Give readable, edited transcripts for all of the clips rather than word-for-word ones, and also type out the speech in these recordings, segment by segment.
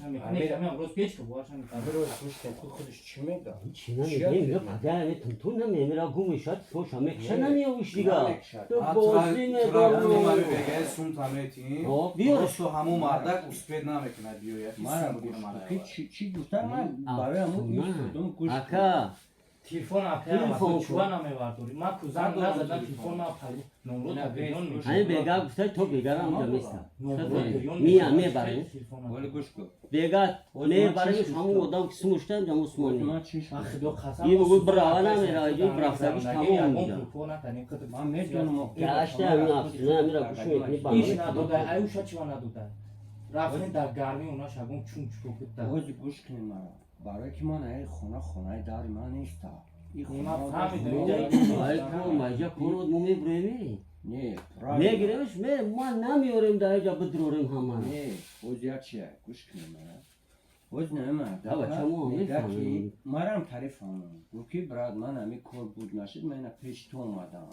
باشم میکنم نمیدونم امروز پیچ که باشم میکنم گوش کن خودش چی میگه چی نمیگه پدر تو نمیرا گومشات فوش همه نمیوش دیگه تو بازی میدونم بگه سون تامتین بیارش تو همون مردک اسپید نمیکنه بیوید چی گفتم من برای همون این شدم گوش اکا تلفن اپیام چوبا نمیوردوری من کوزن نزدم تلفن ما پلی نمرو تا بیان میشه همین بگا گفته تو بگا هم جمیستا میام میبرم ولی گوش کن بگا میبرم همون آدم که سموشتم جاموس مونی من چیش خدا قسم یه بگو برا نمیره یه برافسگیش تمام میشه من میدونم گشته همین افسونه همیرا گوشو میکنی ایش بانده نداده ایوشا چیوا نداده رفتن در گرمی اونا شبون چون چوکت در اوزی گوش کنیم مرا برای که من این خونه داری من نیستا ما فهمیدم ای تو ماجا کورود مومی برویمی نه میگیرمش ما نمیاریم در اینجا بدروریم همه نه اوزی چیه گوش کنیم مرا اوز نه من بابا چمو میفهمم مرام تعریف کنم گوکی براد من همی کار بود نشد من پیش تو اومدم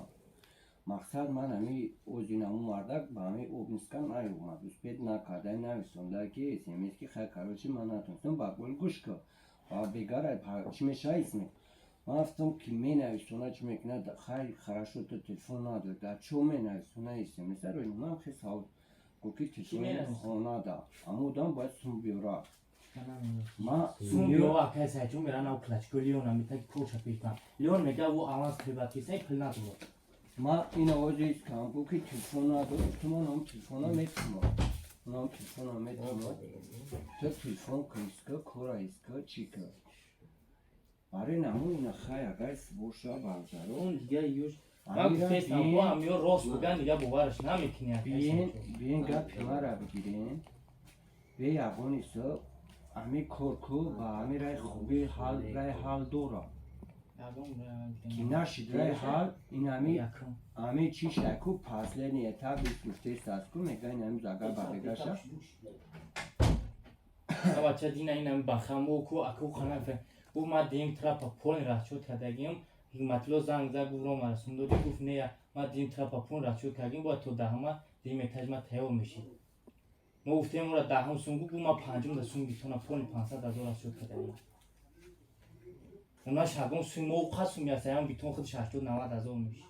مقصد من همی اوزینم مردک با همی اوبنسکن نیومد اسپید نکرده نویسونده که اسمیز که خیلی کاروچی من نتونستم با گل گوش کن و بگاره چی میشه اسمی من گفتم که می نویسونه چی میکنه خیلی خراشو تو تلفن نداره چو می نویسونه اسمی مثلا روی من خیلی سال گوکی تلفن خونه دا امودم باید سون بیورا ما سون بیورا کسی چون میرن او کلچکو لیون هم میتونی پوچه پیشتن لیون میگه او آواز قیبت کسی پل نداره ما این آوازه ایست کنم گوکی تلفن نداره تو من هم تلفن میتونم اونم تلفن هم میتونم تو تلفن کریسکا کورا ایسکا چی که برای نمو این خیلی اگر سبوشا بازاره اون دیگه یوش من گفتم با همیو راست بگن دیگه بوارش نمیکنی بیین گپ ما را بگیرین به یابونی سو امی کورکو و امی رای خوبی حال دورا کی نشید رای حال این امی چی شکو پاسله نیتا بیشتر ساسکو میگن امی زاگا باگاشا بچه دینا اینم بخمو کو اکو خنم او ما دیم تراپا پول راشد کردیم حکمتلو زنگ زد گفتم مرسوم دادی گفت نه ما دیم تراپا پول راشد کردیم با تو دهم دیم تجمع تهو میشی ما گفتیم اون را دهم سونگو ما پنجم دستون بیتونه پول 500,000 راشد کردیم اونا شبون سوی موقع سومی هستیم بیتون خود 80-90,000 میشه